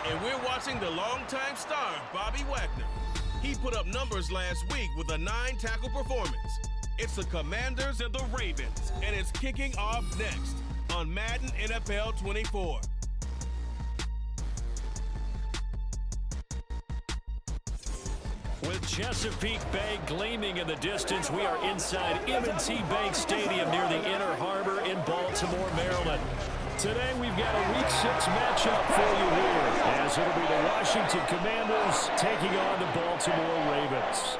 And we're watching the longtime star, Bobby Wagner. He put up numbers last week with a 9-tackle performance. It's the Commanders and the Ravens, and it's kicking off next on Madden NFL 24. With Chesapeake Bay gleaming in the distance, we are inside M&T Bank Stadium near the Inner Harbor in Baltimore, Maryland. Today we've got a Week 6 matchup for you here, as it'll be the Washington Commanders taking on the Baltimore Ravens.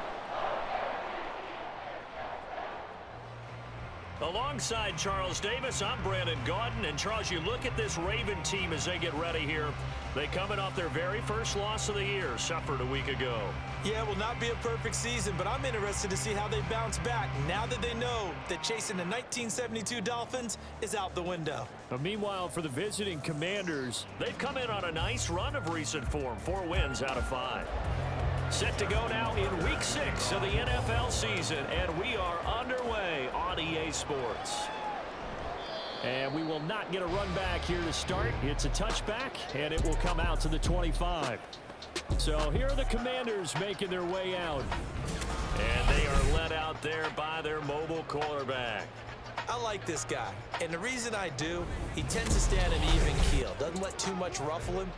Alongside Charles Davis, I'm Brandon Gaudin. And Charles, you look at this Raven team as they get ready here. They coming off their very first loss of the year, suffered a week ago. Yeah, it will not be a perfect season, but I'm interested to see how they bounce back now that they know that chasing the 1972 Dolphins is out the window. But meanwhile, for the visiting Commanders, they've come in on a nice run of recent form, 4 wins out of 5. Set to go now in Week 6 of the NFL season, and we are underway on EA Sports. And we will not get a run back here to start. It's a touchback, and it will come out to the 25. So here are the Commanders making their way out. And they are led out there by their mobile quarterback. I like this guy, and the reason I do, he tends to stay on an even keel, doesn't let too much ruffle him.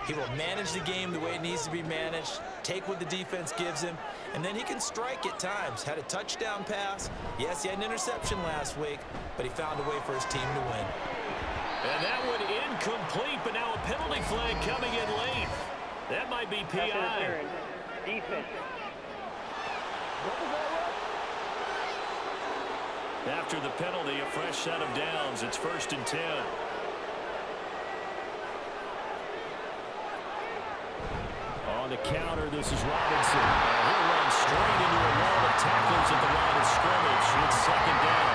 He will manage the game the way it needs to be managed, take what the defense gives him, and then he can strike at times. Had a touchdown pass. Yes, he had an interception last week, but he found a way for his team to win. And that one incomplete, but now a penalty flag coming in late. That might be PI. Defense. After the penalty, a fresh set of downs. It's 1st and 10. On the counter, this is Robinson. He'll run straight into a wall of tacklers at the line of scrimmage. It's 2nd down.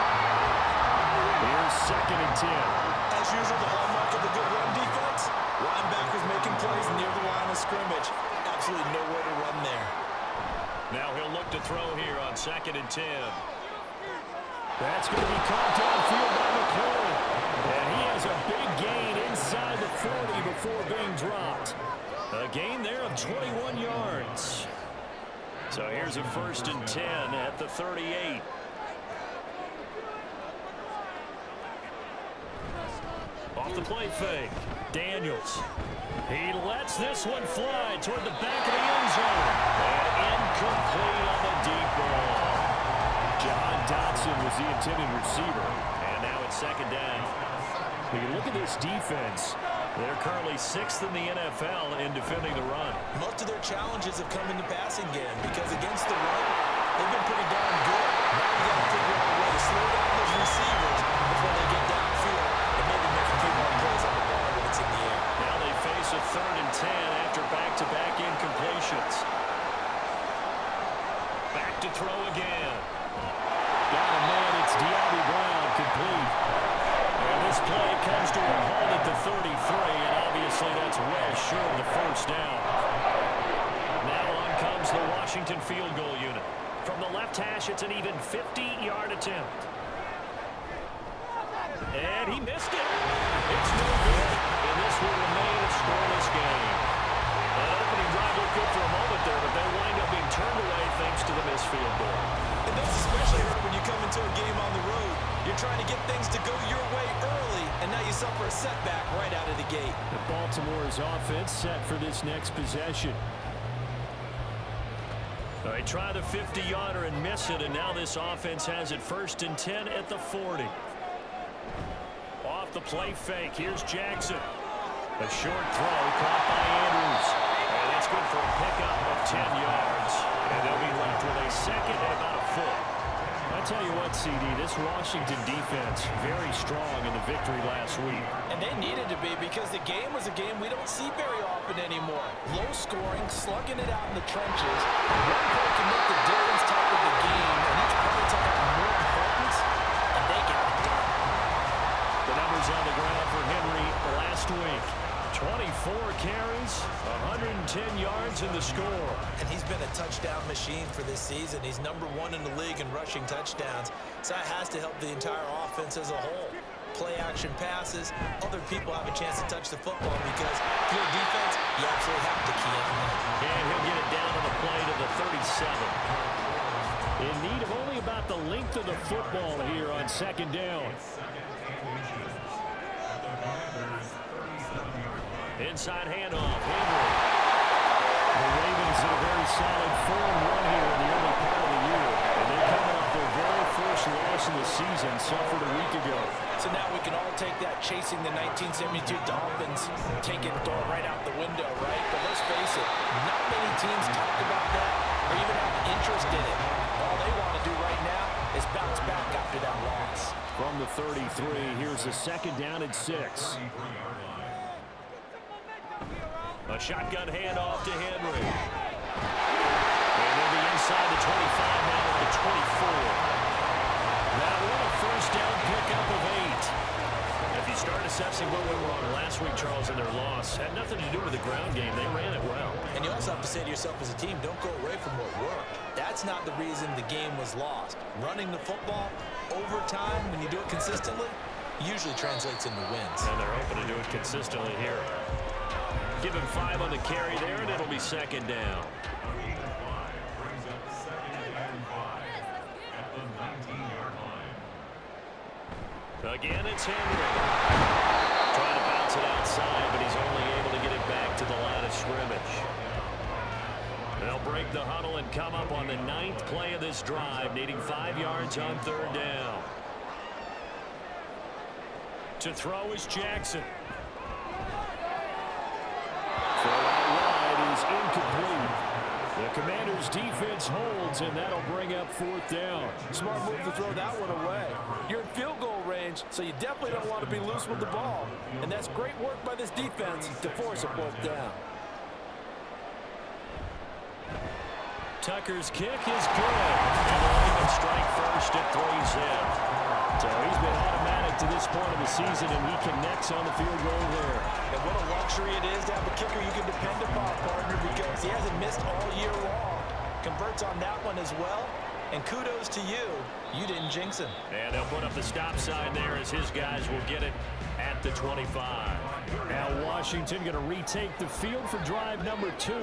Here's 2nd and 10. As usual, the hallmark of the good run defense, linebackers making plays near the line of scrimmage. Absolutely nowhere to run there. Now he'll look to throw here on 2nd and 10. That's going to be caught downfield by McClure. And he has a big gain inside the 40 before being dropped. A gain there of 21 yards. So here's a 1st and 10 at the 38. Off the play fake, Daniels. He lets this one fly toward the back of the end zone. And incomplete on the deep ball. John Dotson was the intended receiver. And now it's 2nd down. You can look at this defense. They're currently 6th in the NFL in defending the run. Most of their challenges have come in the passing game because against the run, they've been pretty darn good. Now you got to figure out a way to slow down those receivers before they get downfield and maybe make a few more plays on the ball when it's in the air. Now they face a 3rd and 10 after back-to-back incompletions. Back to throw again. Got a man, it's De'Ami Brown, complete. And this play comes to a halt at the 33, and obviously that's well short of the 1st down. Now on comes the Washington field goal unit. From the left hash, it's an even 50-yard attempt. And he missed it. It's no good, and this will remain a scoreless game. An opening drive looked good for a moment there, but they wind up being turned away thanks to the missed field goal. It does especially hurt when you come into a game on the road. You're trying to get things to go your way early, and now you suffer a setback right out of the gate. The Baltimore's offense set for this next possession. They try the 50-yarder and miss it, and now this offense has it 1st and 10 at the 40. Off the play fake, here's Jackson. A short throw caught by Andrews. And that's good for a pickup of 10 yards. And they'll be left with a 2nd and about a foot. I tell you what, CD, this Washington defense, very strong in the victory last week. And they needed to be because the game was a game we don't see very often anymore. Low scoring, slugging it out in the trenches. One play can make the difference type of the game, and each play took on more importance, and they get it done. The numbers on the ground for Henry last week. 24 carries, 110 yards in the score. And he's been a touchdown machine for this season. He's #1 in the league in rushing touchdowns. So that has to help the entire offense as a whole. play-action passes, other people have a chance to touch the football because if you're a defense, you absolutely have to key on that. And he'll get it down to the play to the 37. In need of only about the length of the football here on second down. Inside handoff, Henry. The Ravens in a very solid 4-1 here in the early part of the year. And they're coming off their very first loss in the season, suffered a week ago. So now we can all take that chasing the 1972 Dolphins, take it and throw it right out the window, right? But let's face it, not many teams talk about that or even have interest in it. All they want to do right now is bounce back after that loss. From the 33, here's a second down and 6. A shotgun handoff to Henry. And they'll be inside the 25 now at the 24. Now what a first down pickup of 8. If you start assessing what went wrong last week, Charles, in their loss, had nothing to do with the ground game. They ran it well. And you also have to say to yourself as a team, don't go away from what worked. That's not the reason the game was lost. Running the football over time, when you do it consistently, usually translates into wins. And they're hoping to do it consistently here. Give him 5 on the carry there, and it'll be second down. Again, it's Henry. Trying to bounce it outside, but he's only able to get it back to the line of scrimmage. They'll break the huddle and come up on the 9th play of this drive, needing 5 yards on third down. To throw is Jackson. Throw out wide is incomplete. The Commanders' defense holds, and that'll bring up 4th down. Smart move to throw that one away. You're in field goal range, so you definitely don't want to be loose with the ball. And that's great work by this defense to force a 4th down. Tucker's kick is good. And the Ravens strike first at 3 zip. So he's been automatic to this point of the season, and he connects on the field goal there. And what a luxury it is to have a kicker you can depend upon, partner, because he hasn't missed all year long. Converts on that one as well. And kudos to you. You didn't jinx him. And they'll put up the stop sign there as his guys will get it at the 25. Now Washington going to retake the field for drive number 2.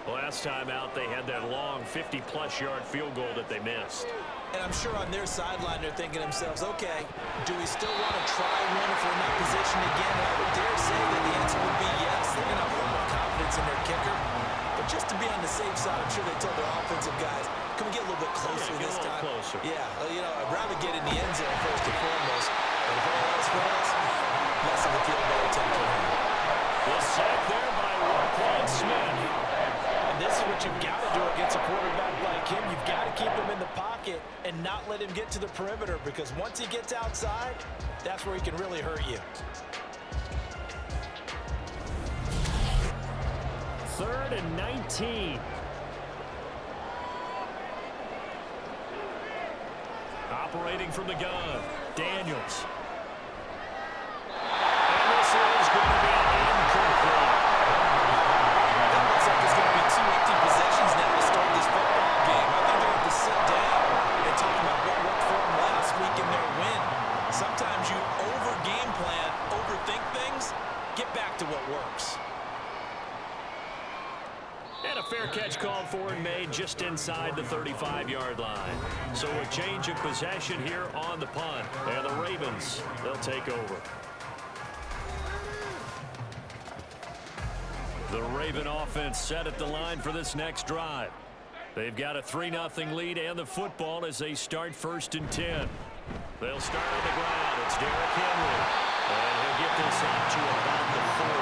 Last time out, they had that long 50-plus yard field goal that they missed. And I'm sure on their sideline they're thinking to themselves, okay, do we still want to try one if we're in that position again? And I would dare say that the answer would be yes. They're going to have a lot of confidence in their kicker. But just to be on the safe side, I'm sure they told their offensive guys, can we get a little bit closer this time? Closer. Yeah, well, you know, I'd rather get in the end zone first and foremost. But if all else fails, less of a field goal attempt for him. The sack there by Roquan Smith. This is what you've got to do against a quarterback like him. You've got to keep him in the pocket and not let him get to the perimeter, because once he gets outside, that's where he can really hurt you. 3rd and 19. Operating from the gun, Daniels. And this is going to be incomplete. Looks like there's going to be 2 empty possessions now to start this football game. I think they have to sit down and talk about what worked for them last week in their win. Sometimes you over-game plan, overthink things, get back to what works. And a fair catch called for and made just inside the 35-yard line. So a change of possession here on the punt. And the Ravens, they'll take over. The Raven offense set at the line for this next drive. They've got a 3-0 lead and the football as they start 1st and 10. They'll start on the ground. It's Derrick Henry. And he'll get this out to about the 40.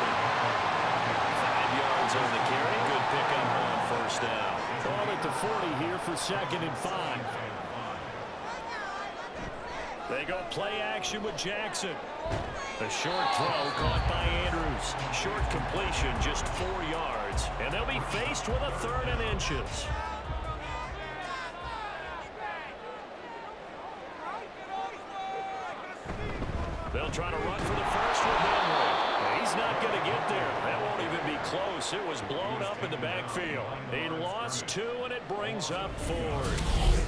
5 yards on the carry. Good pickup on 1st down. Ball at the 40 here for 2nd and 5. They go play action with Jackson. A short throw caught by Andrews. Short completion, just 4 yards. And they'll be faced with a 3rd and inches. They'll try to run for the first with Henry. He's not going to get there. That won't even be close. once. It was blown up in the backfield. He lost 2, and it brings up 4.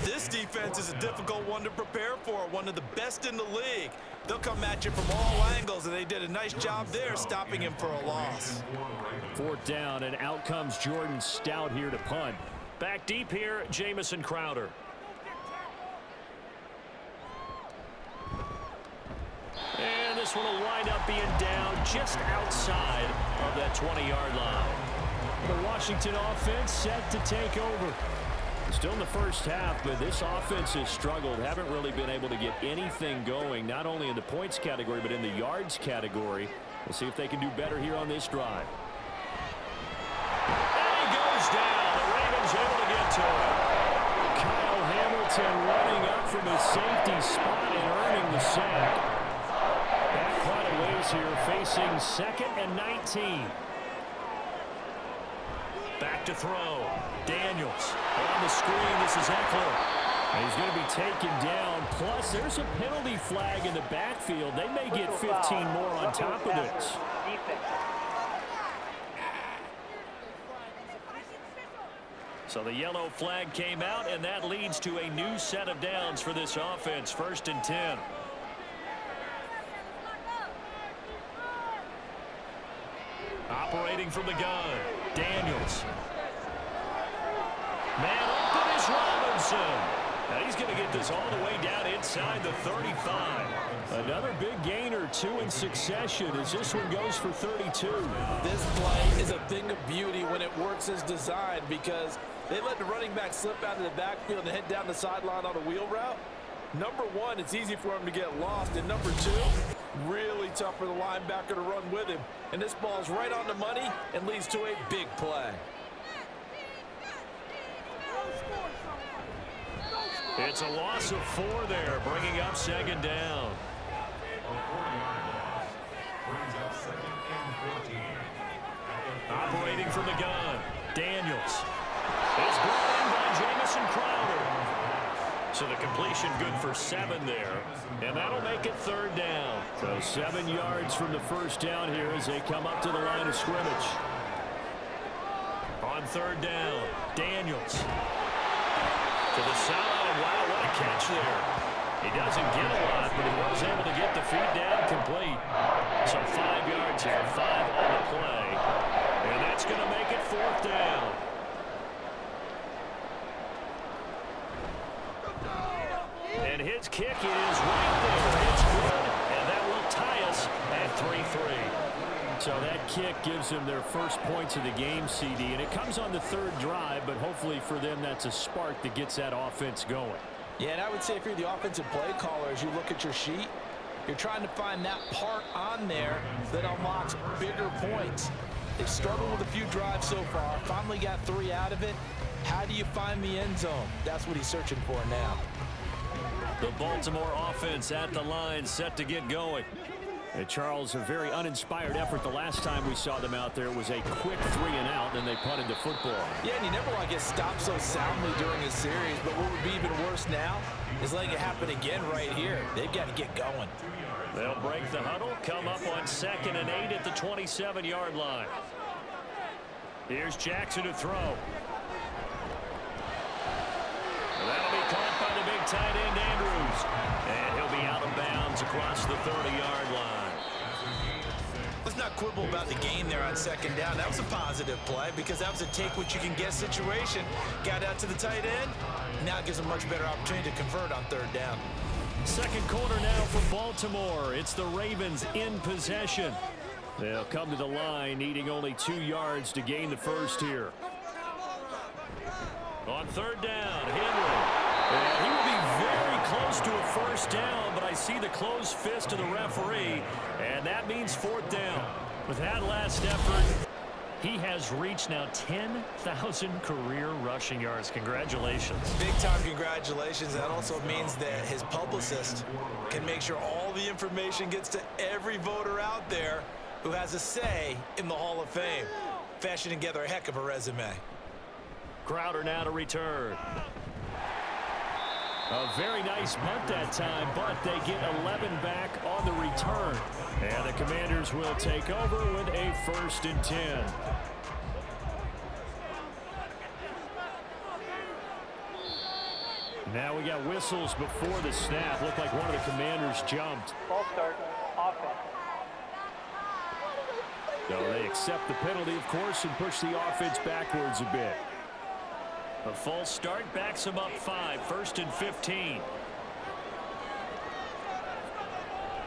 This defense is a difficult one to prepare for, one of the best in the league. They'll come at you from all angles, and they did a nice job there stopping him for a loss. 4th down, and out comes Jordan Stout here to punt. Back deep here, Jamison Crowder. And this one will wind up being down just outside of that 20-yard line. The Washington offense set to take over. Still in the first half, but this offense has struggled. Haven't really been able to get anything going, not only in the points category, but in the yards category. We'll see if they can do better here on this drive. And he goes down. The Ravens able to get to him. Kyle Hamilton running up from his safety spot and earning the sack. Back quite a ways here, facing 2nd and 19. Back to throw. Daniels on the screen. This is Eckler. And he's going to be taken down. Plus, there's a penalty flag in the backfield. They may get 15 more on top of this. So the yellow flag came out, and that leads to a new set of downs for this offense. 1st and 10. Operating from the gun, Daniels. Man open is Robinson. Now he's going to get this all the way down inside the 35. Another big gainer, 2 in succession as this one goes for 32. This play is a thing of beauty when it works as designed because they let the running back slip out of the backfield and head down the sideline on a wheel route. Number 1, it's easy for him to get lost. And number 2, really tough for the linebacker to run with him. And this ball's right on the money and leads to a big play. It's a loss of 4 there, bringing up 2nd down. Operating from the gun, Daniels. It's brought in by Jamison Crowder. So the completion good for 7 there, and that'll make it 3rd down. So 7 yards from the first down here as they come up to the line of scrimmage. On 3rd down, Daniels. To the side. Wow, what a catch there. He doesn't get a lot, but he was able to get the feet down complete. So 5 yards here, 5 on the play. And that's going to make it 4th down. And his kick is right there. It's good, and that will tie us at 3-3. So that kick gives them their first points of the game, CD, and it comes on the 3rd drive, but hopefully for them that's a spark that gets that offense going. Yeah, and I would say if you're the offensive play caller, as you look at your sheet, you're trying to find that part on there that unlocks bigger points. They've struggled with a few drives so far, finally got 3 out of it. How do you find the end zone? That's what he's searching for now. The Baltimore offense at the line, set to get going. And Charles, a very uninspired effort. The last time we saw them out there was a quick 3 and out, and they punted the football. Yeah, and you never want to get stopped so soundly during a series, but what would be even worse now is letting it happen again right here. They've got to get going. They'll break the huddle, come up on 2nd and 8 at the 27-yard line. Here's Jackson to throw. That'll be caught by the big tight end, Andrews. And he'll be out of bounds across the 30-yard line. Let's not quibble about the gain there on 2nd down. That was a positive play because that was a take-what-you-can-get situation. Got out to the tight end. Now it gives a much better opportunity to convert on 3rd down. 2nd quarter now for Baltimore. It's the Ravens in possession. They'll come to the line, needing only 2 yards to gain the first here. On 3rd down, Henry. And he will be very close to a first down, but I see the closed fist of the referee, and that means 4th down. With that last effort, he has reached now 10,000 career rushing yards. Congratulations. Big-time congratulations. That also means that his publicist can make sure all the information gets to every voter out there who has a say in the Hall of Fame. Fashioning together a heck of a resume. Crowder now to return. A very nice punt that time, but they get 11 back on the return. And the Commanders will take over with a 1st and 10. Now we got whistles before the snap. Looked like one of the Commanders jumped. False start, offense. So they accept the penalty, of course, and push the offense backwards a bit. A false start backs them up 5, 1st and 15.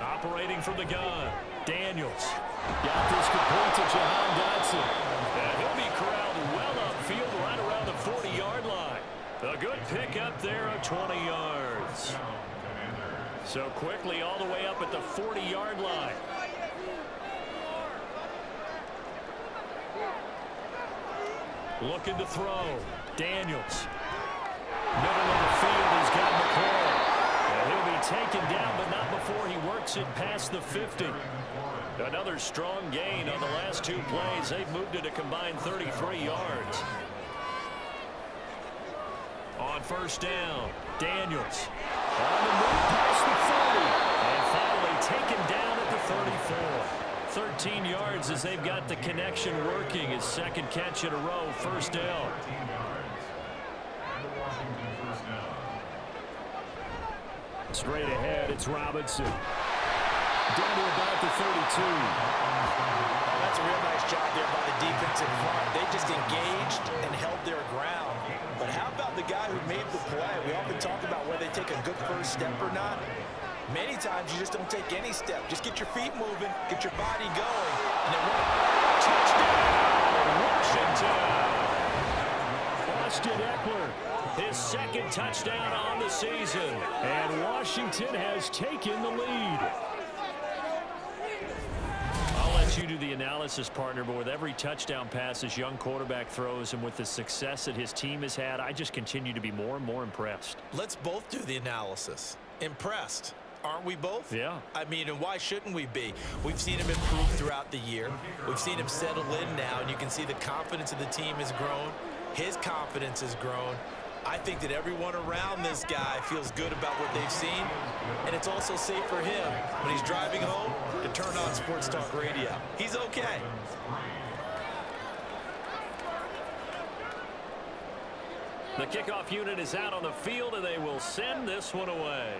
Operating from the gun, Daniels. Got this complete to Jahan Dotson. And he'll be corralled well upfield right around the 40-yard line. A good pickup there of 20 yards. So quickly all the way up at the 40-yard line. Looking to throw. Daniels. Middle of the field, he's got McCoy. And he'll be taken down, but not before he works it past the 50. Another strong gain on the last 2 plays. They've moved it a combined 33 yards. On 1st down, Daniels. On the move past the 40. And finally taken down at the 34. 13 yards as they've got the connection working. His 2nd catch in a row, 1st down. Straight ahead, it's Robinson. Down to about the 32. That's a real nice job there by the defense in front. They just engaged and held their ground. But how about the guy who made the play? We often talk about whether they take a good first step or not. Many times you just don't take any step. Just get your feet moving, get your body going, and then touchdown, Washington. Austin Eckler, his 2nd touchdown on the season. And Washington has taken the lead. I'll let you do the analysis, partner, but with every touchdown pass this young quarterback throws and with the success that his team has had, I just continue to be more and more impressed. let's both do the analysis. Impressed. Aren't we both? Yeah. I mean, and why shouldn't we be? We've seen him improve throughout the year. We've seen him settle in now, and you can see the confidence of the team has grown. His confidence has grown. I think that everyone around this guy feels good about what they've seen, and it's also safe for him when he's driving home to turn on Sports Talk Radio. He's okay. The kickoff unit is out on the field, and they will send this one away.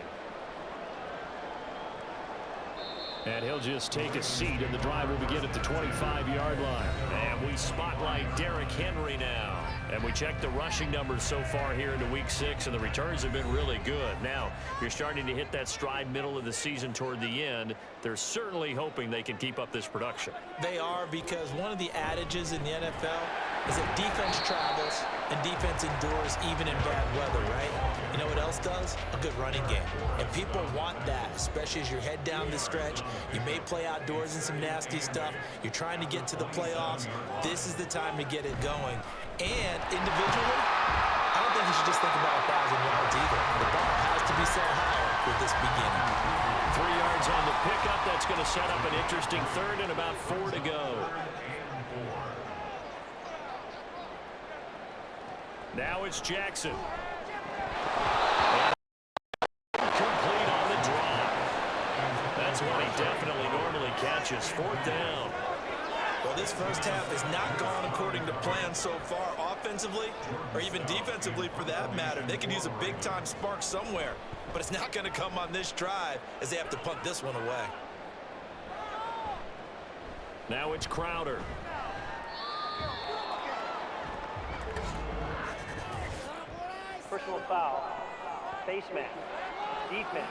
And he'll just take a seat, and the drive will begin at the 25-yard line. And we spotlight Derrick Henry now. And we check the rushing numbers so far here into Week 6, and the returns have been really good. Now, you're starting to hit that stride middle of the season toward the end. They're certainly hoping they can keep up this production. They are, because one of the adages in the NFL is that defense travels and defense endures even in bad weather, right? You know what else does? A good running game. And people want that, especially as you head down the stretch. You may play outdoors in some nasty stuff. You're trying to get to the playoffs. This is the time to get it going. And individually, I don't think you should just think about 1,000 yards either. The bar has to be set higher with this beginning. 3 yards on the pickup. That's going to set up an interesting 3rd and about 4 to go. Now it's Jackson. Complete on the drop. That's what he definitely normally catches. 4th down. Well, this first half has not gone according to plan so far offensively or even defensively for that matter. They could use a big-time spark somewhere, but it's not going to come on this drive as they have to punt this one away. Now it's Crowder. Personal foul. Face mask. Defense.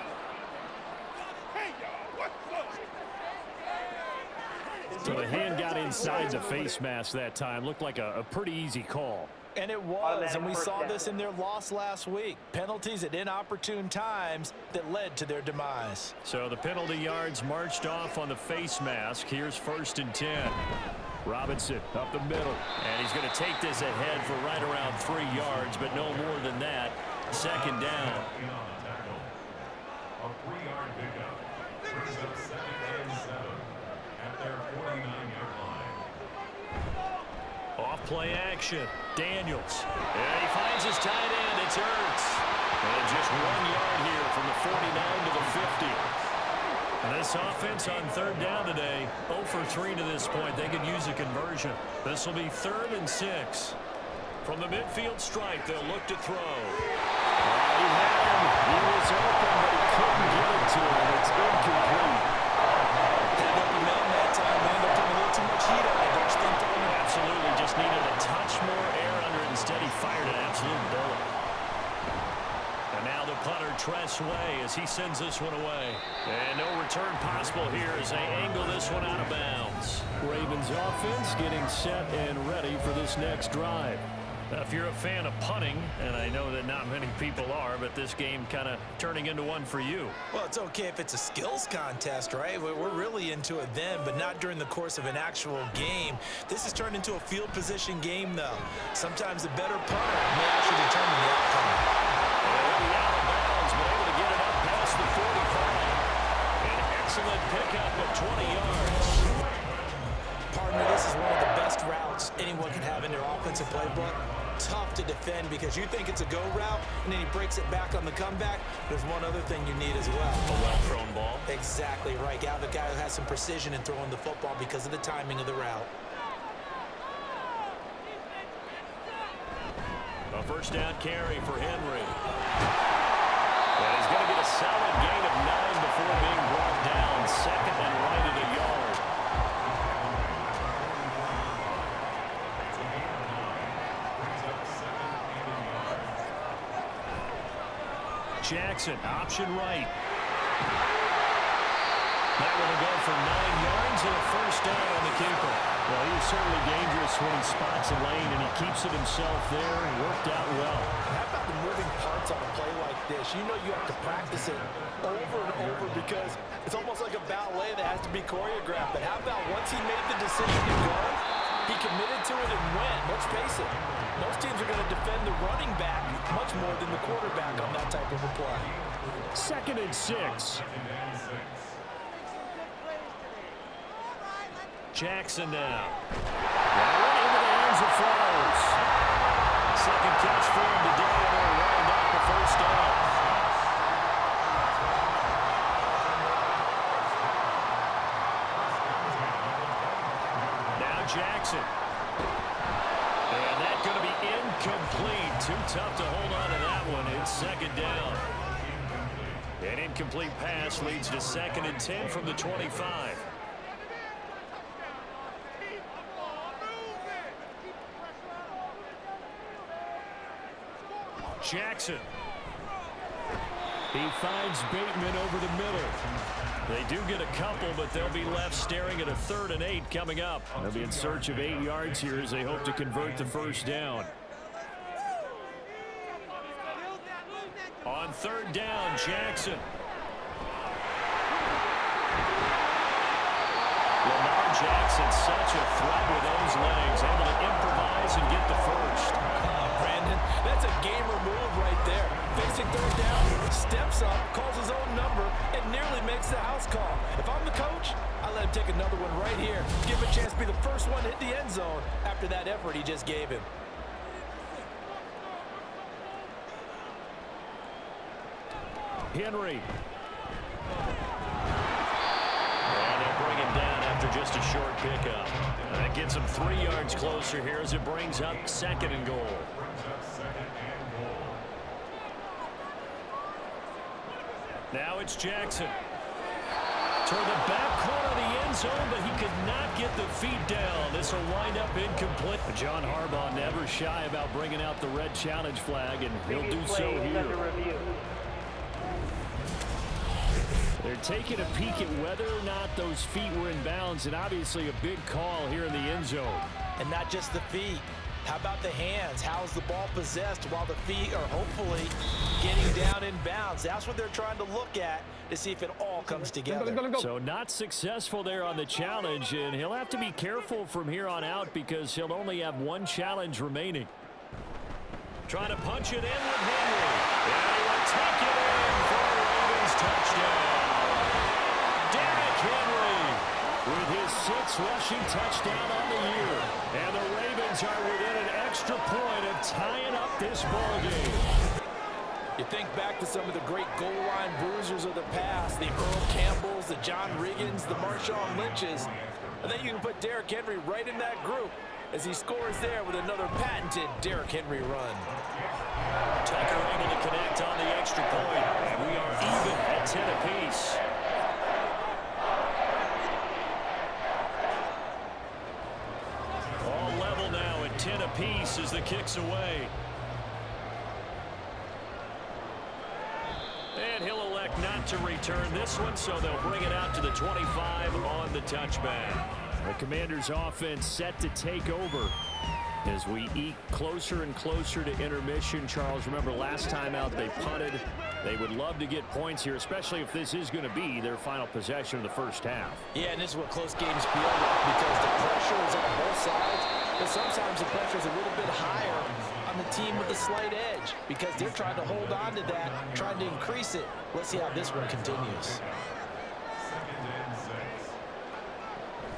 So the hand got inside the face mask that time. Looked like a pretty easy call. And it was, and we saw this in their loss last week. Penalties at inopportune times that led to their demise. So the penalty yards marched off on the face mask. Here's 1st and 10. Robinson up the middle, and he's going to take this ahead for right around 3 yards, but no more than that. 2nd down. A 3-yard pickup brings up 2nd and 7 at their 49-yard line. Off play action. Daniels. And he finds his tight end. It's Ertz. And just 1 yard here from the 49 to the 50. And this offense on 3rd down today, 0 for 3 to this point. They could use a conversion. This will be 3rd and 6. From the midfield stripe, they'll look to throw. He had him. He was open, but he couldn't get it to him. It's incomplete. Had open man that time, man. They're putting a little too much heat on it. Don't you think, Tony? Absolutely. Just needed a touch more air under it. Instead, he fired an absolute bullet. And now the punter, Tress Way, as he sends this one away. And no return possible here as they angle this one out of bounds. Ravens offense getting set and ready for this next drive. Now, if you're a fan of punting, and I know that not many people are, but this game kind of turning into one for you. Well, it's okay if it's a skills contest, right? We're really into it then, but not during the course of an actual game. This has turned into a field position game, though. Sometimes the better punter may actually determine the outcome. Out of bounds, but able to get it up past the 45. An excellent pickup of 20 yards. Partner, this is one of the best routes anyone can have in their offensive playbook. Tough to defend because you think it's a go route, and then he breaks it back on the comeback. There's one other thing you need as well. A well-thrown ball. Exactly right. You have a guy who has some precision in throwing the football because of the timing of the route. A first down carry for Henry. And he's going to get a solid gain of 9 before being brought down. Second and right at a yard. Jackson, option right. That will go for 9 yards and a first down on the keeper. Well, he was certainly dangerous when he spots a lane, and he keeps it himself there and worked out well. How about the moving parts on a play like this? You know you have to practice it over and over because it's almost like a ballet that has to be choreographed. But how about once he made the decision to go, he committed to it and went. Let's face it, most teams are going to defend the running back much more than the quarterback on that type of a play. 2nd and 6. Jackson now. Right into the hands of Flowers. Second catch for him today, and they'll wind up the first down. Now Jackson. And that's going to be incomplete. Too tough to hold on to that one. It's 2nd down. An incomplete pass leads to 2nd and 10 from the 25. Jackson. He finds Bateman over the middle. They do get a couple, but they'll be left staring at a 3rd and 8 coming up. They'll be in search of 8 yards here as they hope to convert the first down. On 3rd down, Jackson. Lamar Jackson, such a threat with those legs, able to improvise and get the first. Brandon, that's a gamer move right there. Facing 3rd down, steps up, calls his own number, and nearly makes the house call. If I'm the coach, I let him take another one right here. Give him a chance to be the first one to hit the end zone after that effort he just gave him. Henry. And they'll bring him down after just a short pickup. And that gets him 3 yards closer here as it brings up 2nd and goal. Now it's Jackson. Toward the back corner of the end zone, but he could not get the feet down. This will wind up incomplete. John Harbaugh never shy about bringing out the red challenge flag, and he'll do so here. They're taking a peek at whether or not those feet were in bounds, and obviously a big call here in the end zone. And not just the feet. How about the hands? How's the ball possessed while the feet are hopefully getting down in bounds? That's what they're trying to look at to see if it all comes together. So not successful there on the challenge, and he'll have to be careful from here on out because he'll only have 1 challenge remaining. Trying to punch it in with Henry. And he will take it in for a Ravens touchdown. Derrick Henry with his 6th rushing touchdown on the year. And the Ravens are within an extra point of tying up this ball game. You think back to some of the great goal line bruisers of the past, the Earl Campbells, the John Riggins, the Marshawn Lynches. I think you can put Derrick Henry right in that group. as he scores there with another patented Derrick Henry run. Tucker able to connect on the extra point, and we are even at 10 apiece. All level now at 10 apiece as the kick's away. And he'll elect not to return this one, so they'll bring it out to the 25 on the touchback. The Commanders' offense set to take over as we eke closer and closer to intermission. Charles, remember last time out they punted. They would love to get points here, especially if this is going to be their final possession of the first half. Yeah, and this is what close games feel like because the pressure is on both sides. But sometimes the pressure is a little bit higher on the team with the slight edge because they're trying to hold on to that, trying to increase it. Let's see how this one continues.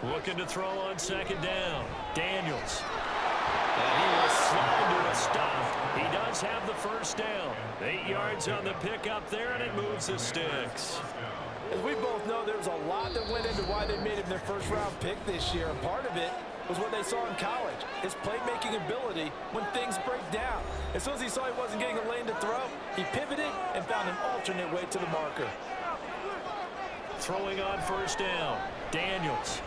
Looking to throw on second down. Daniels. And he will slide to a stop. He does have the first down. 8 yards on the pickup there, and it moves the sticks. As we both know, there's a lot that went into why they made him their first-round pick this year, and part of it was what they saw in college, his playmaking ability when things break down. As soon as he saw he wasn't getting a lane to throw, he pivoted and found an alternate way to the marker. Throwing on first down. Daniels.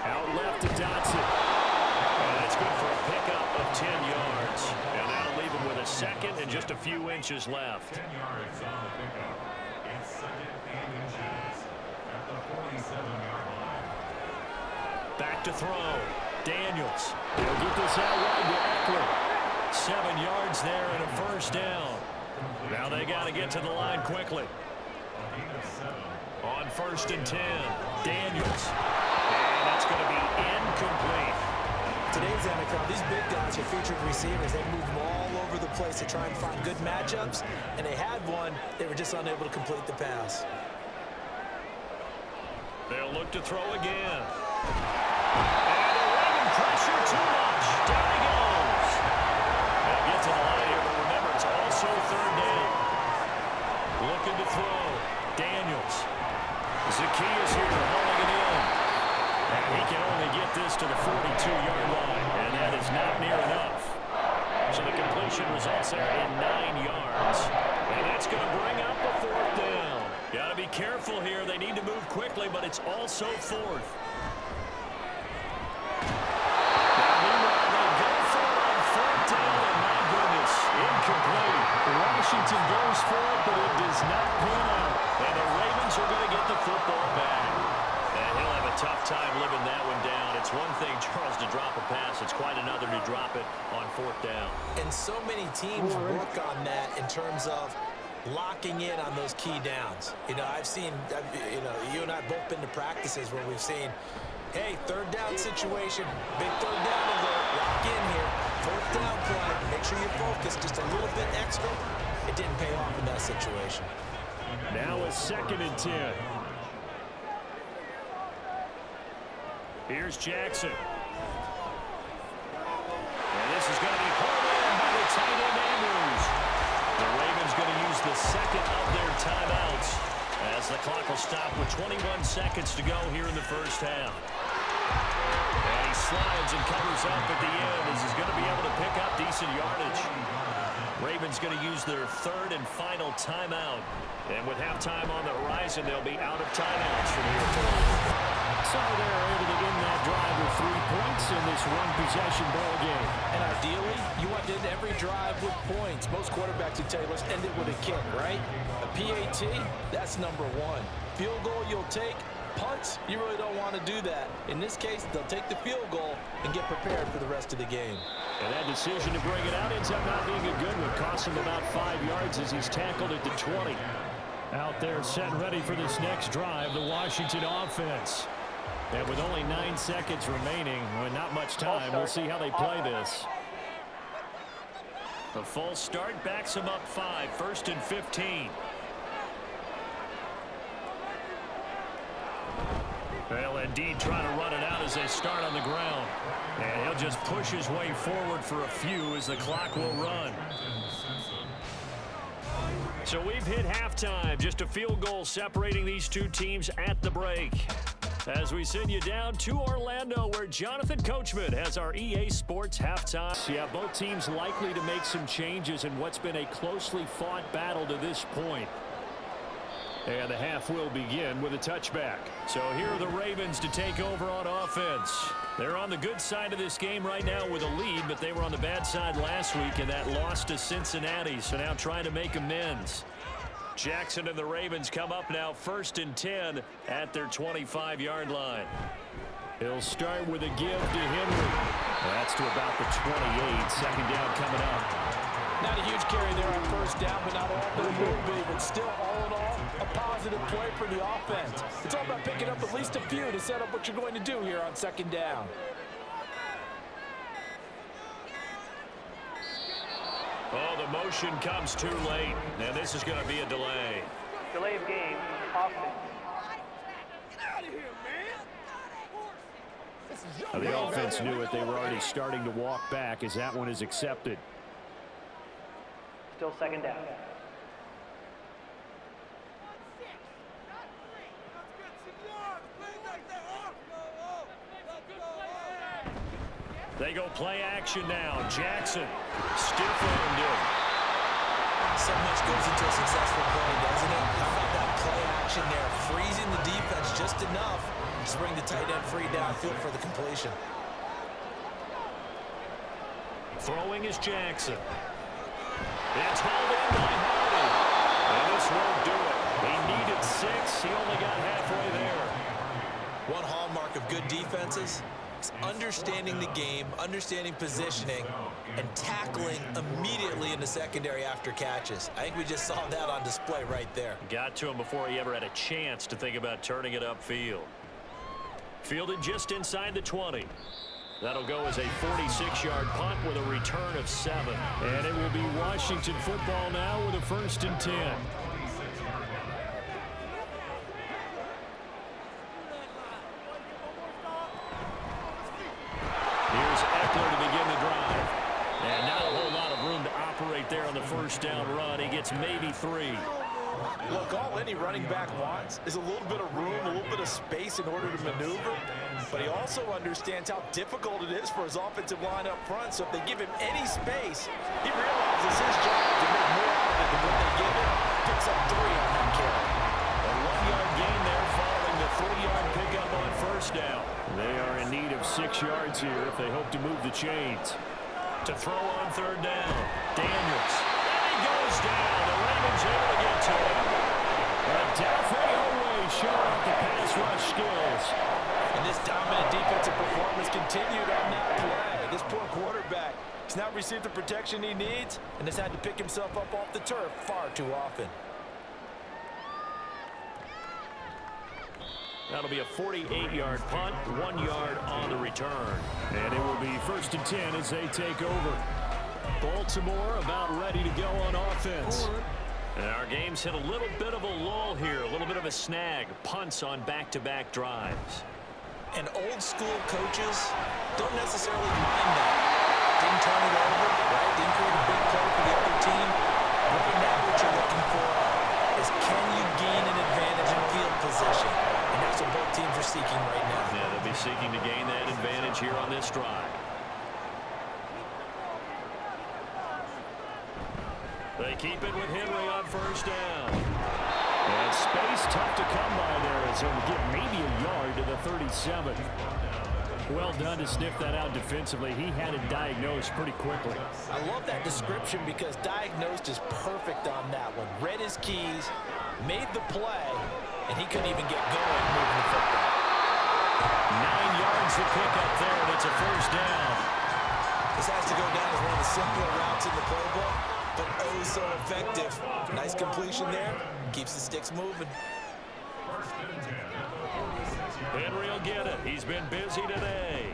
Out left to Dotson. And that's good for a pickup of 10 yards. And that'll leave him with a second and just a few inches left. 10 yards on the pickup. It's second and inches at the 47-yard line. Back to throw. Daniels. He'll get this out wide to Eckler. 7 yards there and a first down. Now they got to get to the line quickly. On first and 10, Daniels. And that's going to be incomplete. Today's NFL, these big guys are featured receivers. They move them all over the place to try and find good matchups, and they had one. They were just unable to complete the pass. They'll look to throw again. And a Raven pressure too much. Down he goes. They'll get to the line here, but remember, it's also third down. Looking to throw. Daniels. Zacchaeus here hauling it in. And he can only get this to the 42-yard line, and that is not near enough. So the completion results there in 9 yards. And that's going to bring up a fourth down. Got to be careful here. They need to move quickly, but it's also fourth. Now, meanwhile, they go for it on fourth down, and my goodness, incomplete. Washington goes for it, but it does not pan out. And the Ravens are going to get the football back. And he'll have a tough time living that one down. It's one thing, Charles, to drop a pass. It's quite another to drop it on fourth down. And so many teams work on that in terms of locking in on those key downs. You know, you and I both been to practices where we've seen, hey, third down situation, big third down alert, lock in here, fourth down play, make sure you're focused just a little bit extra. It didn't pay off in that situation. Now a second and 10. Here's Jackson. And this is going to be pulled in by the tight end Andrews. The Ravens going to use the second of their timeouts as the clock will stop with 21 seconds to go here in the first half. And he slides and covers up at the end as he's going to be able to pick up decent yardage. Ravens going to use their third and final timeout. And with halftime on the horizon, they'll be out of timeouts from here forward. So they're able to end that drive with 3 points in this one-possession ball game. And ideally, you want to end every drive with points. Most quarterbacks would tell you, let's end it with a kick, right? A PAT, that's number one. Field goal you'll take. Punts, you really don't want to do that. In this case, they'll take the field goal and get prepared for the rest of the game. And that decision to bring it out ends up not being a good one. Costs him about 5 yards as he's tackled at the 20. Out there set ready for this next drive, the Washington offense. And with only 9 seconds remaining, well, not much time, we'll see how they play this. The full start backs him up 5, first and 15. They'll indeed try to run it out as they start on the ground. And he'll just push his way forward for a few as the clock will run. So we've hit halftime. Just a field goal separating these two teams at the break. As we send you down to Orlando, where Jonathan Coachman has our EA Sports halftime. Yeah, both teams likely to make some changes in what's been a closely fought battle to this point. And the half will begin with a touchback. So here are the Ravens to take over on offense. They're on the good side of this game right now with a lead, but they were on the bad side last week in that loss to Cincinnati, so now trying to make amends. Jackson and the Ravens come up now 1st and 10 at their 25-yard line. He'll start with a give to Henry. That's to about the 28. Second down coming up. Not a huge carry there on first down, but not all there will be. But still, all in all, a positive play for the offense. It's all about picking up at least a few to set up what you're going to do here on second down. Oh, the motion comes too late. And this is going to be a delay. Delay of game, offense. The offense knew it. They were already starting to walk back as that one is accepted. Still second down. They go play action now. Jackson, stiff-armed him. So much goes into a successful play, doesn't it? How about that play action there? Freezing the defense just enough to bring the tight end free downfield for the completion. Throwing is Jackson. It's hauled in by Hardy. And this won't do it. He needed 6. He only got halfway there. One hallmark of good defenses is understanding the game, understanding positioning, and tackling immediately in the secondary after catches. I think we just saw that on display right there. Got to him before he ever had a chance to think about turning it upfield. Fielded just inside the 20. That'll go as a 46-yard punt with a return of 7. And it will be Washington football now with a 1st and 10. Here's Eckler to begin the drive. And not a whole lot of room to operate there on the first down run. He gets maybe 3. Look, all any running back wants is a little bit of room, a little bit of space in order to maneuver. But he also understands how difficult it is for his offensive line up front. So if they give him any space, he realizes his job to make more out of it than what they give him. Picks up 3 on that carry. A 1-yard gain there following the 3-yard pickup on first down. They are in need of 6 yards here if they hope to move the chains. To throw on third down, Daniels. And he goes down. The Ravens able to get to him. And Daphne Oway showing off the pass rush skills. And this dominant defensive performance continued on that play. This poor quarterback has not received the protection he needs and has had to pick himself up off the turf far too often. That'll be a 48-yard punt, 1 yard on the return. And it will be 1st and 10 as they take over. Baltimore about ready to go on offense. And our game's hit a little bit of a lull here, a little bit of a snag. Punts on back-to-back drives. And old school coaches don't necessarily mind that. Didn't turn it over, right? Didn't create a big play for the other team. Right now what you're looking for is can you gain an advantage in field position? And that's what both teams are seeking right now. Yeah, they'll be seeking to gain that advantage here on this drive. They keep it with Henry on first down. And space tough to come by there as he'll get maybe a yard to the 37. Well done to sniff that out defensively. He had it diagnosed pretty quickly. I love that description because diagnosed is perfect on that one. Read his keys, made the play, and he couldn't even get going moving the football. 9 yards to pick up there, and it's a first down. This has to go down as one of the simpler routes in the playbook, but oh so effective. Nice completion there. Keeps the sticks moving. Henry will get it. He's been busy today.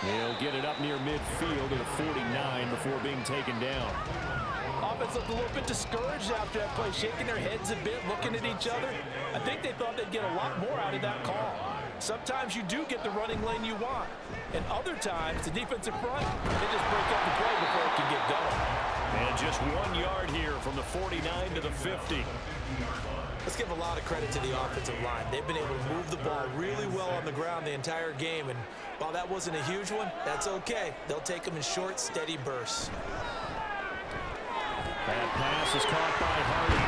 He'll get it up near midfield at the 49 before being taken down. Offense looked a little bit discouraged after that play, shaking their heads a bit, looking at each other. I think they thought they'd get a lot more out of that call. Sometimes you do get the running lane you want, and other times the defensive front, they just break up the play before it can get going. And just 1 yard here from the 49 to the 50. Let's give a lot of credit to the offensive line. They've been able to move the ball really well on the ground the entire game, and while that wasn't a huge one, that's okay. They'll take them in short, steady bursts. That pass is caught by Hardy.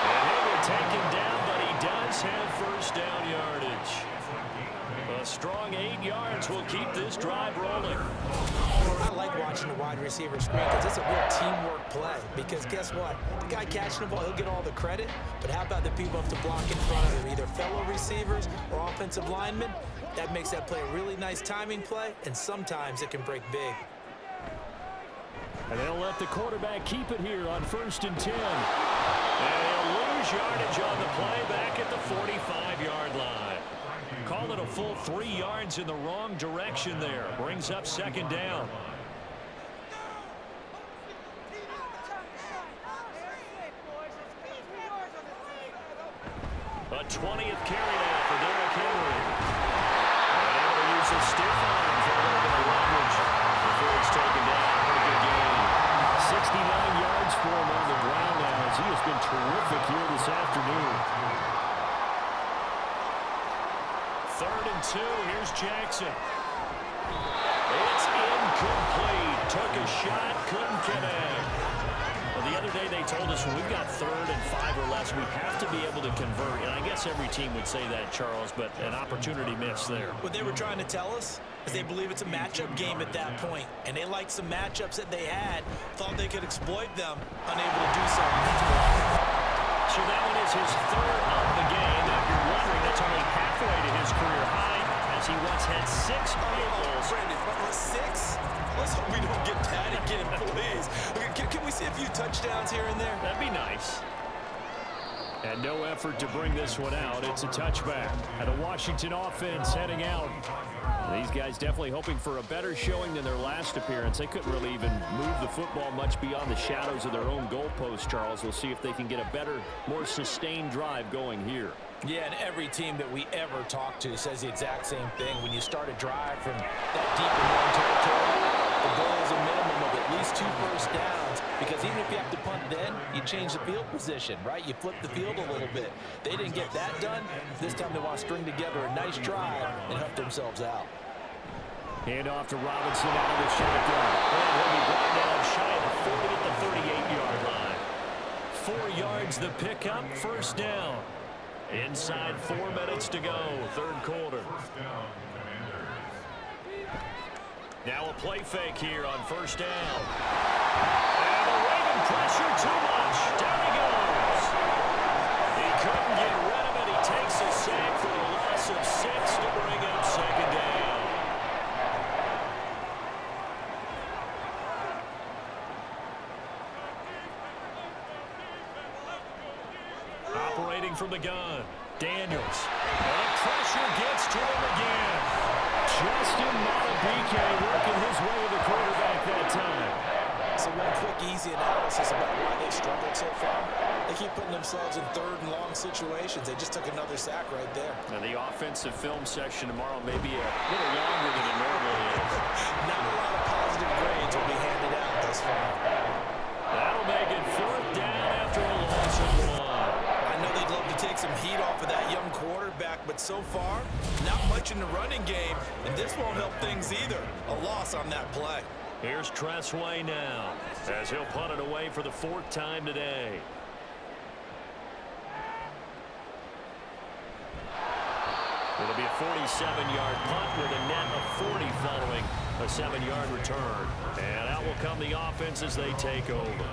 And he will take him down, but he does have first down yardage. A strong 8 yards will keep this drive rolling. I like watching the wide receiver screen because it's a real teamwork play. Because guess what? The guy catching the ball, he'll get all the credit. But how about the people have to block in front of him, either fellow receivers or offensive linemen? That makes that play a really nice timing play, and sometimes it can break big. And they'll let the quarterback keep it here on 1st and 10. And he'll lose yardage on the play back at the 45-yard line. Call it a full 3 yards in the wrong direction there. Brings up 2nd down. A 20th carry now for Derrick Henry. And able to use a stiff arm for a little bit of leverage before it's taken down. Pretty good game. 69 yards for him on the ground now as he has been terrific here this afternoon. 3rd and 2. Here's Jackson. It's incomplete. Took a shot, couldn't connect. Well, the other day they told us when we've got 3rd and 5 or less, we have to be able to convert. And I guess every team would say that, Charles, but an opportunity missed there. What they were trying to tell us is they believe it's a matchup game at that point. And they liked some matchups that they had, thought they could exploit them, unable to do so. So that one is his 3rd of the game. If you're wondering, that's only halfway to his career high as he once had 6 field goals. Brandon, 6? Let's hope we don't get that again, please. Can we see a few touchdowns here and there? That'd be nice. And no effort to bring this one out. It's a touchback. And a Washington offense heading out. These guys definitely hoping for a better showing than their last appearance. They couldn't really even move the football much beyond the shadows of their own goalpost, Charles. We'll see if they can get a better, more sustained drive going here. Yeah, and every team that we ever talk to says the exact same thing. When you start a drive from that deep in your own territory, the goal is a minimum of at least 2 first downs, because even if you have to punt then, you change the field position, right? You flip the field a little bit. They didn't get that done. This time they want to string together a nice drive and help themselves out. Hand off to Robinson out of the shotgun. And he'll be brought down shy of the 40 at the 38-yard line. 4 yards the pickup, first down. Inside 4 minutes to go, 3rd quarter. Now a play fake here on 1st down. And the Raven pressure too much. Down he goes. He couldn't get rid of it. He takes a sack for a loss of 6 to bring up 2nd down. Operating from the gun, Daniels. And the pressure gets to him again. Justin Madubuike working his way to the quarterback that time. So one quick, easy analysis about why they've struggled so far. They keep putting themselves in 3rd and long situations. They just took another sack right there. Now the offensive film session tomorrow may be a little longer than it normally is. Not a lot of positive grades will be handed out thus far. That'll make it 4th down after a loss of 1. I know they'd love to take some heat off of that young quarterback, but so far, not much in the running game, and this won't help things either. A loss on that play. Here's Tressway now, as he'll punt it away for the 4th time today. It'll be a 47-yard punt with a net of 40 following a 7-yard return. And out will come the offense as they take over.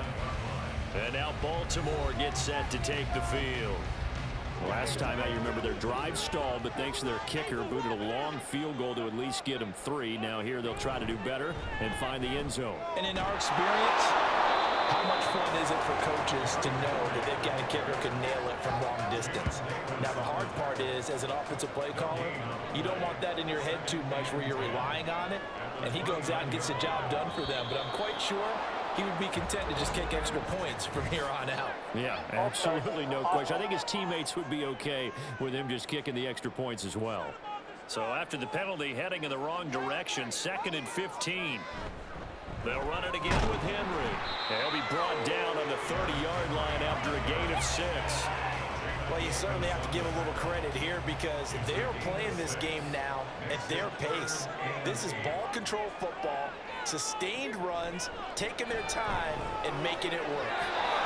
And now Baltimore gets set to take the field. Last time out, you remember their drive stalled, but thanks to their kicker, booted a long field goal to at least get them 3. Now here they'll try to do better and find the end zone. And in our experience, how much fun is it for coaches to know that they've got a kicker who can nail it from long distance? Now, the hard part is, as an offensive play caller, you don't want that in your head too much where you're relying on it, and he goes out and gets the job done for them. But I'm quite sure he would be content to just kick extra points from here on out. Yeah, absolutely no question. I think his teammates would be okay with him just kicking the extra points as well. So after the penalty, heading in the wrong direction, 2nd and 15. They'll run it again with Henry. He'll be brought down on the 30-yard line after a gain of 6. Well, you certainly have to give a little credit here because they're playing this game now at their pace. This is ball control football, sustained runs, taking their time, and making it work.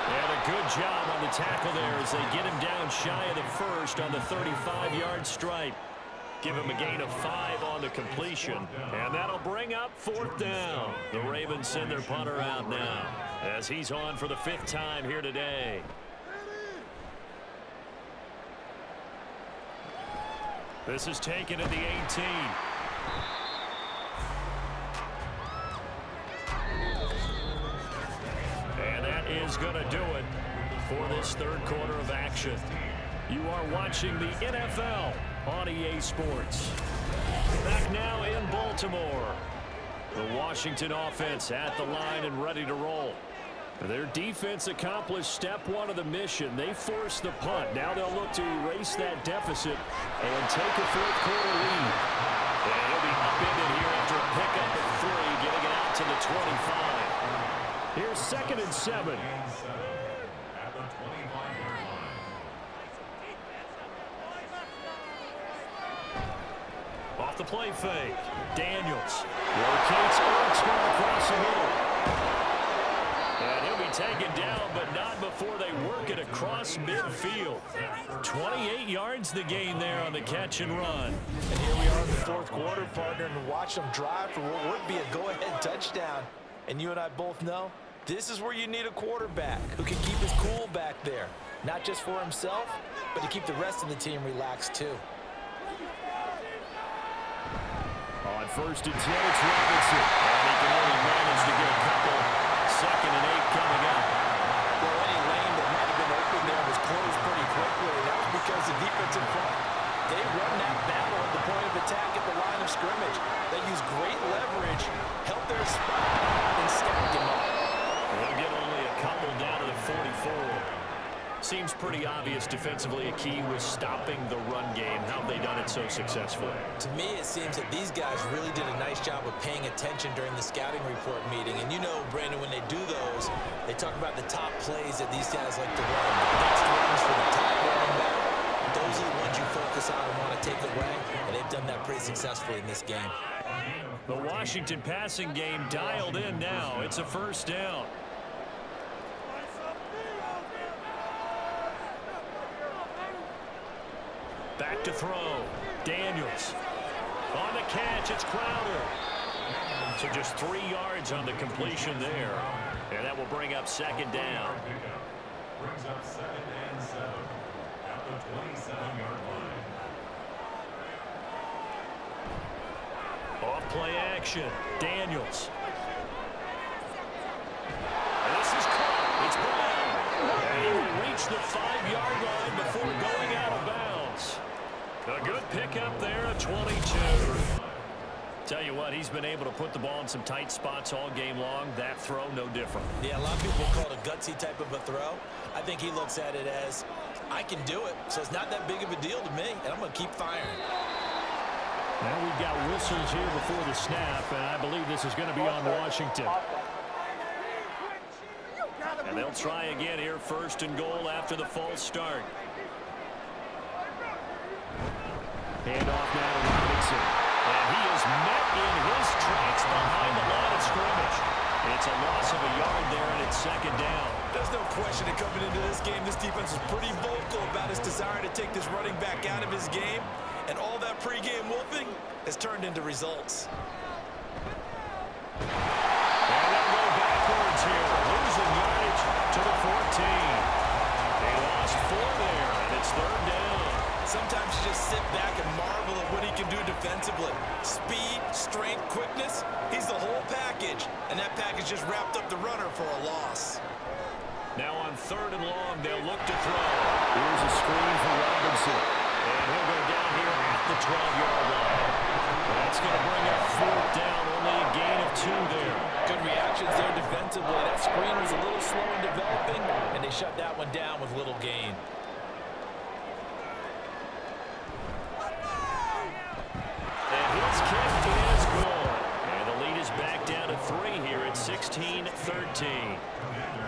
And a good job on the tackle there as they get him down shy of the first on the 35-yard stripe. Give him a gain of 5 on the completion, and that'll bring up 4th down. The Ravens send their punter out now as he's on for the 5th time here today. This is taken at the 18. And that is going to do it for this third quarter of action. You are watching the NFL on EA Sports. Back now in Baltimore. The Washington offense at the line and ready to roll. Their defense accomplished step 1 of the mission. They forced the punt. Now they'll look to erase that deficit and take a fourth quarter lead. And he'll be upended here after a pickup of 3, getting it out to the 25. Here's 2nd and 7. At the 25-yard line. Off the play fake. Daniels rotates Ertz across the middle. And he'll be taken down, but not before they work it across midfield. 28 yards the gain there on the catch and run. And here we are in the fourth quarter, partner, and watch them drive for what would be a go-ahead touchdown. And you and I both know this is where you need a quarterback who can keep his cool back there. Not just for himself, but to keep the rest of the team relaxed too. On 1st and 10, it's Robinson. And he can only manage to get a couple. 2nd and 8 coming up. Well, any lane that might have been open there was closed pretty quickly, and that was because the defense in front, they run that battle at the point of attack at the line of scrimmage. They use great leverage, help their spot, and stack him up. They'll get only a couple down to the 44. Seems pretty obvious defensively a key was stopping the run game. How have they done it so successfully? To me, it seems that these guys really did a nice job of paying attention during the scouting report meeting. And you know, Brandon, when they do those, they talk about the top plays that these guys like to run. The best runs for the top running back. Those are the ones you focus on and want to take away. And they've done that pretty successfully in this game. The Washington passing game dialed in now. It's a 1st down. Back to throw. Daniels. On the catch, it's Crowder. So just 3 yards on the completion there. And that will bring up 2nd down. Brings up 2nd and 7 at the 27-yard line. Off play action. Daniels. This is caught. It's Brown. And he will reach the 5-yard line before going out of bounds. A good pickup there at 22. Tell you what, he's been able to put the ball in some tight spots all game long. That throw, no different. Yeah, a lot of people call it a gutsy type of a throw. I think he looks at it as, I can do it, so it's not that big of a deal to me, and I'm going to keep firing. Now we've got whistles here before the snap, and I believe this is going to be on Washington. And they'll try again here, 1st and goal after the false start. Hand off now to Robinson. And he is met in his tracks behind the line of scrimmage. It's a loss of a yard there, and it's 2nd down. There's no question that coming into this game, this defense was pretty vocal about his desire to take this running back out of his game. And all that pregame wolfing has turned into results. And they'll go backwards here, losing yardage to the 14. They lost 4 there, and it's 3rd down. Sometimes you just sit back and marvel at what he can do defensively. Speed, strength, quickness, he's the whole package. And that package just wrapped up the runner for a loss. Now on 3rd and long, they'll look to throw. Here's a screen for Robinson. And he'll go down here at the 12-yard line. That's going to bring up 4th down, only a gain of 2 there. Good reactions there defensively. That screen was a little slow in developing, and they shut that one down with little gain. And his kick is good. And the lead is back down to 3 here at 16. 16-13.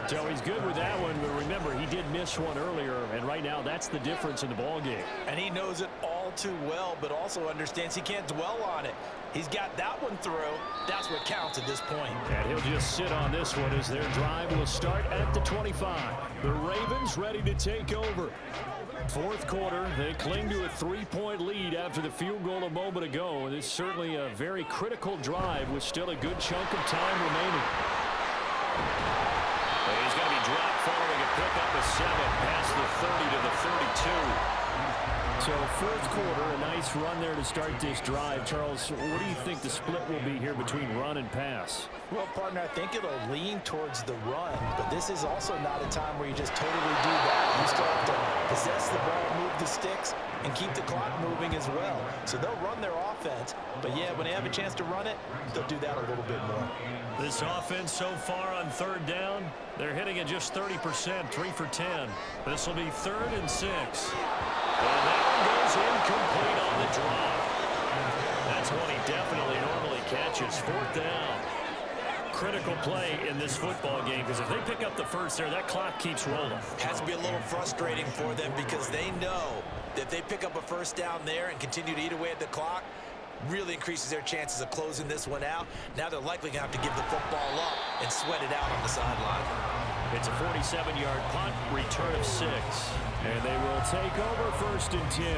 So he's good with that one, but remember, he did miss one earlier, and right now that's the difference in the ballgame. And he knows it all too well, but also understands he can't dwell on it. He's got that one through. That's what counts at this point. And he'll just sit on this one as their drive will start at the 25. The Ravens ready to take over. Fourth quarter, they cling to a 3-point lead after the field goal a moment ago. And it's certainly a very critical drive with still a good chunk of time remaining. He's going to be dropped following a pickup of 7 past the 30 to the 32. So fourth quarter, a nice run there to start this drive. Charles, what do you think the split will be here between run and pass? Well, partner, I think it'll lean towards the run, but this is also not a time where you just totally do that. You still have to possess the ball, move the sticks, and keep the clock moving as well. So they'll run their offense, but yeah, when they have a chance to run it, they'll do that a little bit more. This offense so far on third down, they're hitting at just 30%, 3 for 10. This will be 3rd and 6. And that one goes incomplete on the drop. That's one he definitely normally catches. 4th down. Critical play in this football game, because if they pick up the first there, that clock keeps rolling. Has to be a little frustrating for them because they know that if they pick up a first down there and continue to eat away at the clock, really increases their chances of closing this one out. Now they're likely going to have to give the football up and sweat it out on the sideline. It's a 47-yard punt, return of 6. And they will take over 1st and 10.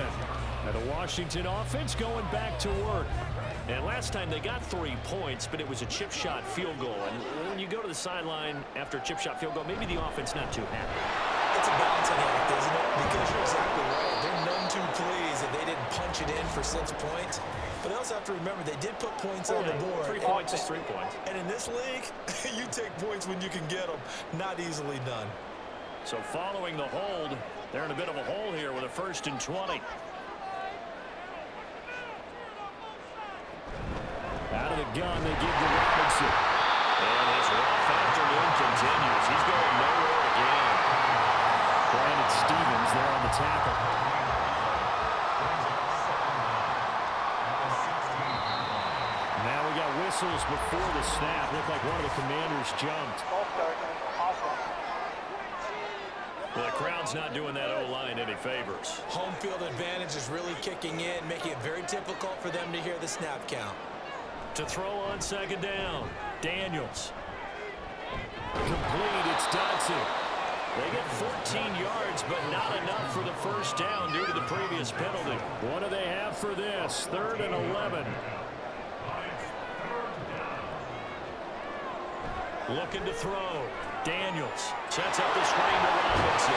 Now the Washington offense going back to work. And last time they got 3 points, but it was a chip shot field goal. And when you go to the sideline after a chip shot field goal, maybe the offense not too happy. It's a balancing act, isn't it? Because you're exactly right. They're none too pleased that they didn't punch it in for 6 points. But they also have to remember they did put points on the board. 3 points is 3 points. And in this league, you take points when you can get them. Not easily done. So following the hold, they're in a bit of a hole here with a 1st and 20. Out of the gun, they give to Robinson. And his rough afternoon continues. He's going nowhere again. Brandon Stevens there on the tackle. Now we got whistles before the snap. Looked like one of the Commanders jumped. Well, the crowd's not doing that O-line any favors. Home field advantage is really kicking in, making it very difficult for them to hear the snap count. To throw on 2nd down, Daniels. Complete, it's Dodson. They get 14 yards, but not enough for the 1st down due to the previous penalty. What do they have for this? 3rd and 11. Looking to throw. Daniels sets up the screen to Robinson.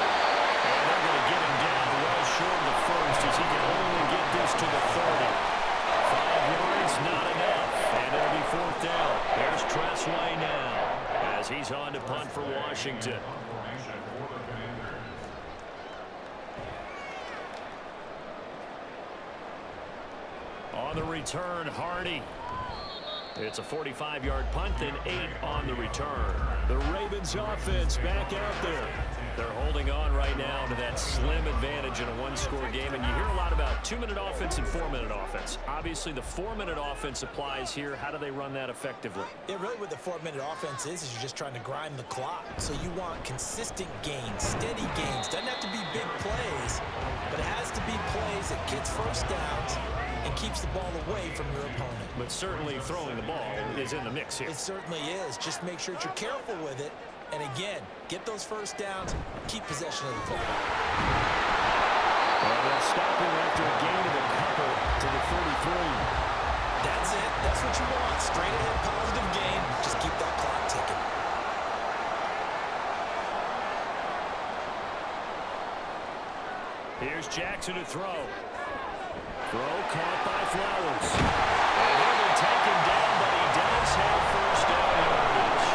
And they're going to get him down well short of the 1st as he can only get this to the 30. 5 yards, not enough. And it'll be 4th down. There's Tressway now as he's on to punt for Washington. On the return, Hardy. It's a 45-yard punt, then 8 on the return. The Ravens offense back out there. They're holding on right now to that slim advantage in a one-score game. And you hear a lot about 2-minute offense and 4-minute offense. Obviously, the 4-minute offense applies here. How do they run that effectively? Yeah, really what the 4-minute offense is you're just trying to grind the clock. So you want consistent gains, steady gains. Doesn't have to be big plays, but it has to be plays that gets first downs and keeps the ball away from your opponent. But certainly throwing the ball is in the mix here. It certainly is. Just make sure that you're careful with it. And again, get those first downs, keep possession of the football. Well, they'll stop him after a gain of a couple to the 33. That's it. That's what you want. Straight ahead, positive gain. Just keep that clock ticking. Here's Jackson to throw. Throw caught by Flowers. And he'll be taken down, but he does have first down yardage.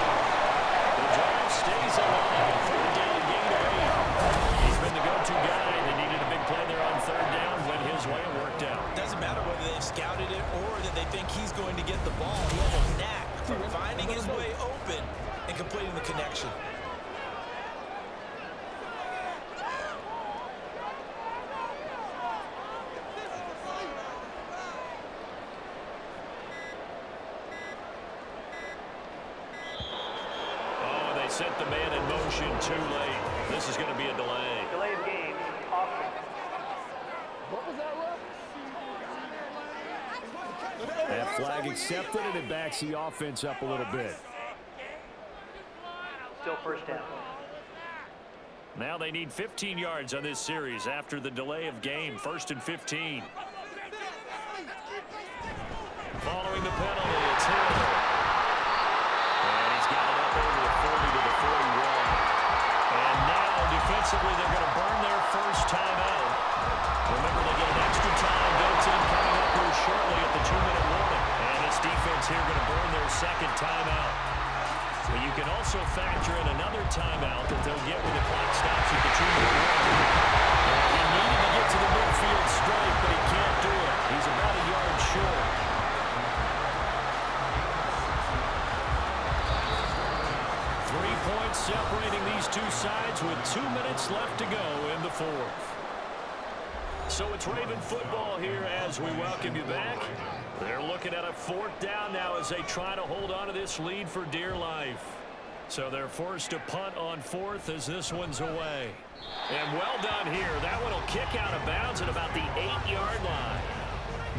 The drive stays alive. 3rd down, gain of 8. He's been the go-to guy. They needed a big play there on 3rd down. Went his way and worked out. Doesn't matter whether they've scouted it or that they think he's going to get the ball. He has a knack for finding his way open and completing the connection. sent the man in motion too late. This is going to be a delay. Delay of game, offense. That flag accepted, and it backs the offense up a little bit. Still first down. Now they need 15 yards on this series after the delay of game. 1st and 15. Following the penalty, it's Hill. And he's got it up over the 40 to the 41. And now defensively they're going to burn their first timeout. Remember, they get an extra time built in coming up here shortly at the 2-minute warning. And this defense here going to burn their second timeout. But you can also factor in another timeout that they'll get when the clock stops at the 2-minute warning. He needed to get to the midfield straight, but he can't do it. He's about a yard short. 3 points separating these two sides with 2 minutes left to go in the fourth. So it's Raven football here as we welcome you back. They're looking at a 4th down now as they try to hold on to this lead for dear life. So they're forced to punt on 4th as this one's away. And well done here. That one will kick out of bounds at about the 8-yard line.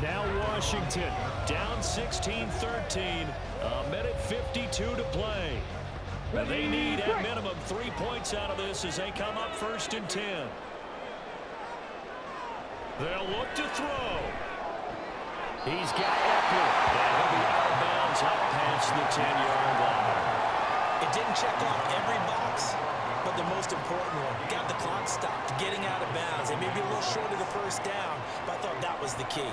Now Washington down 16-13. A minute 52 to play. They need at minimum 3 points out of this as they come up 1st and 10. They'll look to throw. He's got Eckler. And he'll be out of bounds up past the 10-yard line. It didn't check off every box, but the most important one, got the clock stopped, getting out of bounds. It may be a little short of the first down, but I thought that was the key.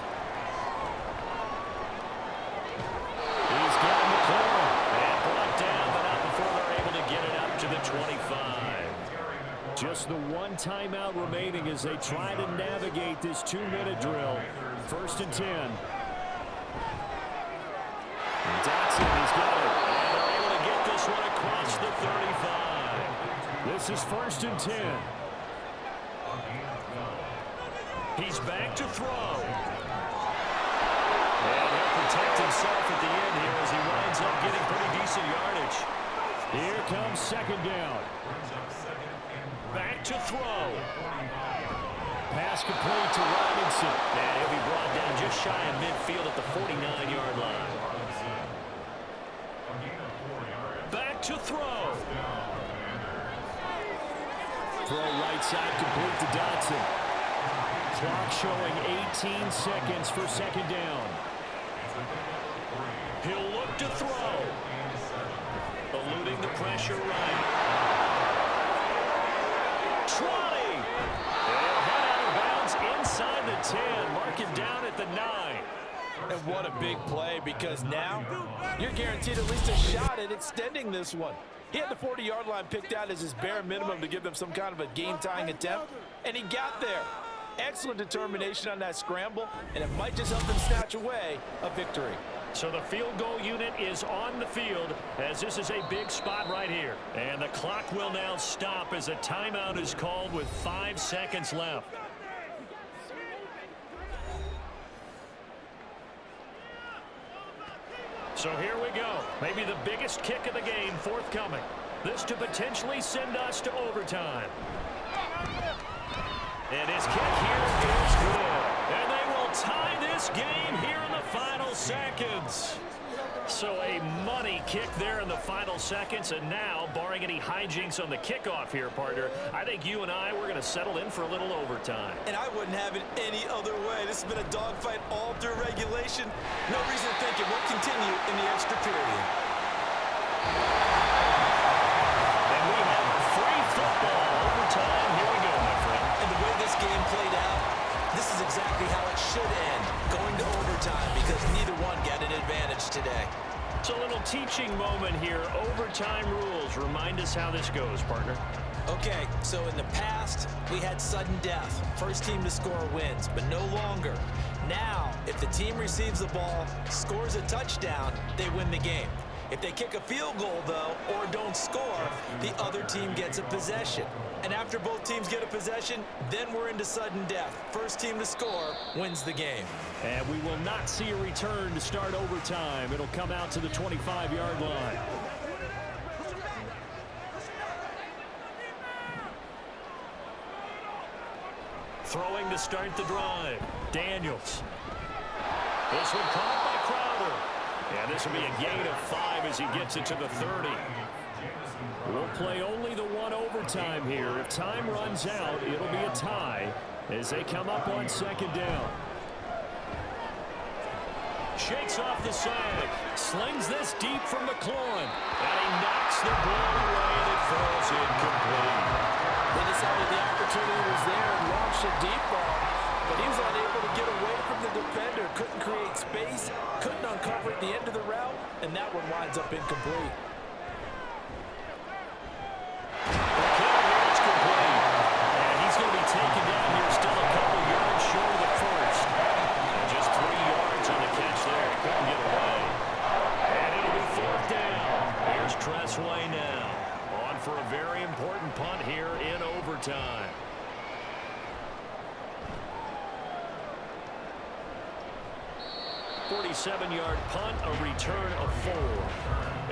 He's got McLaurin. And brought down, but not before they're able to get it up to the 25. Just the one timeout remaining as they try to navigate this 2-minute drill. 1st and 10. Dotson has got it. And they're able to get this one across the 35. This is 1st and 10. He's back to throw. And he'll protect himself at the end here as he winds up getting pretty decent yardage. Here comes 2nd down. Back to throw. Pass complete to Robinson. And he'll be brought down just shy of midfield at the 49-yard line. Back to throw. Throw right side complete to Dotson. Clock showing 18 seconds for 2nd down. He'll look to throw. Eluding the pressure right. Trotty. And he'll head out of bounds inside the 10. Mark him down at the 9. And what a big play, because now you're guaranteed at least a shot at extending this one. He had the 40-yard line picked out as his bare minimum to give them some kind of a game-tying attempt, and he got there. Excellent determination on that scramble, and it might just help them snatch away a victory. So the field goal unit is on the field as this is a big spot right here. And the clock will now stop as a timeout is called with 5 seconds left. So here we go. Maybe the biggest kick of the game forthcoming. This to potentially send us to overtime. And his kick here is good. And they will tie this game here in the final seconds. So a money kick there in the final seconds. And now, barring any hijinks on the kickoff here, partner, I think you and I, we're going to settle in for a little overtime. And I wouldn't have it any other way. This has been a dogfight all through regulation. No reason to think it won't continue in the extra period. And we have free football overtime. Here we go, my friend. And the way this game played out, this is exactly how it should end, going to overtime, because neither one got an advantage today. So a little teaching moment here. Overtime rules. Remind us how this goes, partner. Okay, so in the past, we had sudden death. First team to score wins, but no longer. Now, if the team receives the ball, scores a touchdown, they win the game. If they kick a field goal, though, or don't score, the other team gets a possession. And after both teams get a possession, then we're into sudden death. First team to score wins the game. And we will not see a return to start overtime. It'll come out to the 25-yard line. Throwing to start the drive. Daniels. This one caught by Crowder. And this will be a gain of 5 as he gets it to the 30. We'll play only the one overtime here. If time runs out, it'll be a tie as they come up on second down. Shakes off the side. Slings this deep from McLaurin. And he knocks the ball away and it falls incomplete. They decided the opportunity was there and launched a deep ball, but he was unable to get away from the defender. Couldn't create space, couldn't uncover at the end of the route, and that one winds up incomplete. It's complete. And he's going to be taken down here, still a couple yards short of the first. And just 3 yards on the catch there. Couldn't get away. And it'll be 4th down. Here's Tressway now. On for a very important punt here in overtime. .47-yard punt, a return of 4.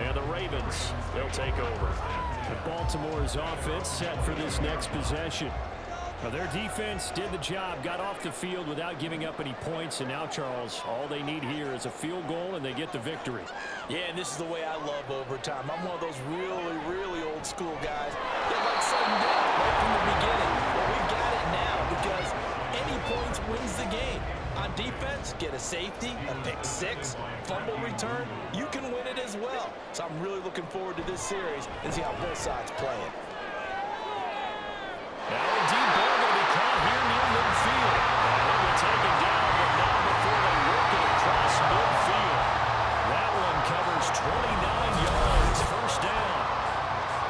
And the Ravens, they'll take over. Baltimore's offense set for this next possession. Now, their defense did the job, got off the field without giving up any points, and now, Charles, all they need here is a field goal, and they get the victory. Yeah, and this is the way I love overtime. I'm one of those really, really old school guys that like sudden death right from the beginning. Well, we've got it now because any points wins the game. On defense, get a safety, a pick 6, fumble return, you can win it as well. So I'm really looking forward to this series and see how both sides play it. Now a deep ball going to be caught here near midfield. He'll be taken down, but not before they work it across midfield. That one covers 29 yards, first down.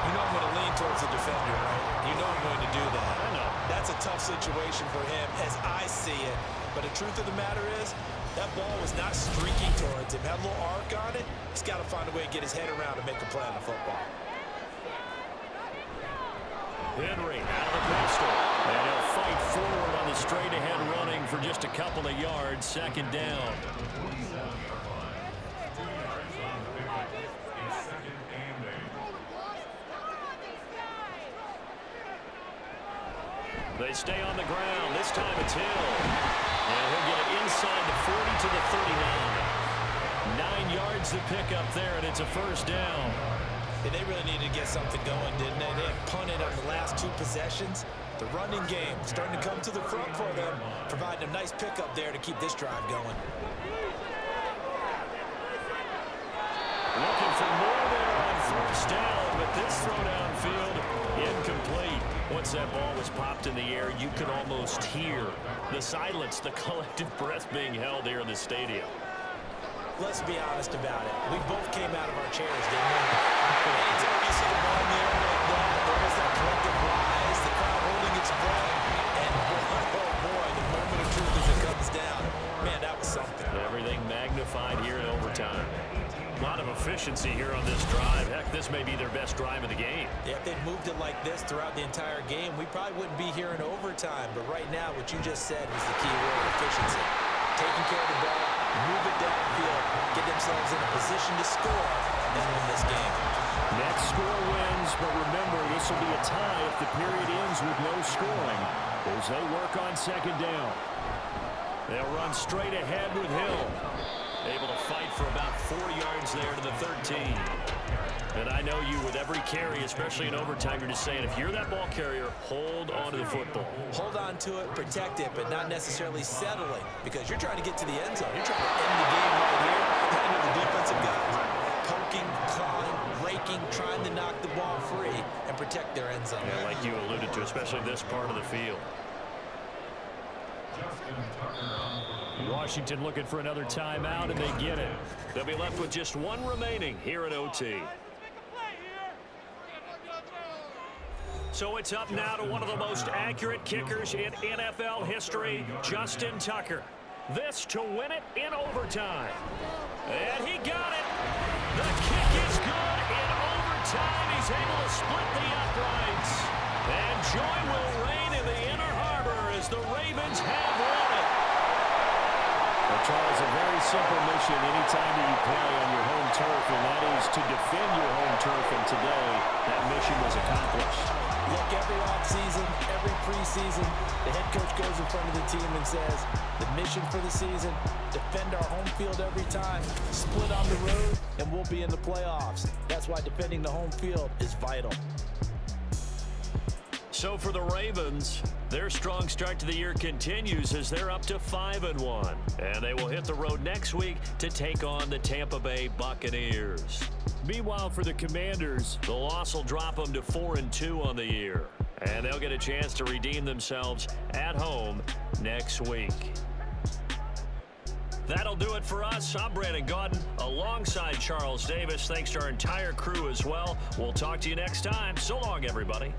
You know I'm going to lean towards the defender, right? You know I'm going to do that. I know. That's a tough situation for him as I see it. But the truth of the matter is, that ball was not streaking towards him. Had a little arc on it. He's got to find a way to get his head around and make a play on the football. Henry out of the pistol. And he'll fight forward on the straight-ahead running for just a couple of yards. Second down. They stay on the ground. This time it's Hill. And he'll get it inside the 40 to the 39. 9 yards to pick up there, and it's a first down. And they really needed to get something going, didn't they? They had punted on the last 2 possessions. The running game starting to come to the front for them, providing a nice pickup there to keep this drive going. Looking for more there on first down, but this throw downfield incomplete. Once that ball was popped in the air, you could almost hear the silence, the collective breath being held here in the stadium. Let's be honest about it. We both came out of our chairs, didn't we? Anytime you see the ball in the air like that, there is that collective rise, the crowd holding its breath, and oh boy, the moment of truth as it comes down. Man, that was something. Everything magnified here in overtime. A lot of efficiency here on this drive. Heck, this may be their best drive of the game. Yeah, if they'd moved it like this throughout the entire game, we probably wouldn't be here in overtime. But right now, what you just said was the key word, efficiency. Taking care of the ball, move it downfield, get themselves in a position to score, and win this game. Next score wins, but remember, this will be a tie if the period ends with no scoring as they work on second down. They'll run straight ahead with Hill. Able to fight for about 4 yards there to the 13. And I know you with every carry, especially in overtime, you're just saying, if you're that ball carrier, hold on to the football. Hold on to it, protect it, but not necessarily settling because you're trying to get to the end zone. You're trying to end the game right here. Under the defensive guys. Poking, clawing, raking, trying to knock the ball free and protect their end zone. Yeah, like you alluded to, especially this part of the field. Washington looking for another timeout, and they get it. They'll be left with just 1 remaining here in OT. So it's up now to one of the most accurate kickers in NFL history, Justin Tucker. This to win it in overtime. And he got it. The kick is good in overtime. He's able to split the uprights. And joy will reign in the Inner Harbor as the Ravens have won it. Well, Charles, a very simple mission anytime that you play on your home turf, and that is to defend your home turf. And today, that mission was accomplished. Look, every offseason, every preseason, the head coach goes in front of the team and says, the mission for the season, defend our home field every time, split on the road, and we'll be in the playoffs. That's why defending the home field is vital. So for the Ravens, their strong start to the year continues as they're up to 5-1. And they will hit the road next week to take on the Tampa Bay Buccaneers. Meanwhile, for the Commanders, The loss will drop them to 4-2 on the year. And they'll get a chance to redeem themselves at home next week. That'll do it for us. I'm Brandon Gaudin alongside Charles Davis. Thanks to our entire crew as well. We'll talk to you next time. So long, everybody.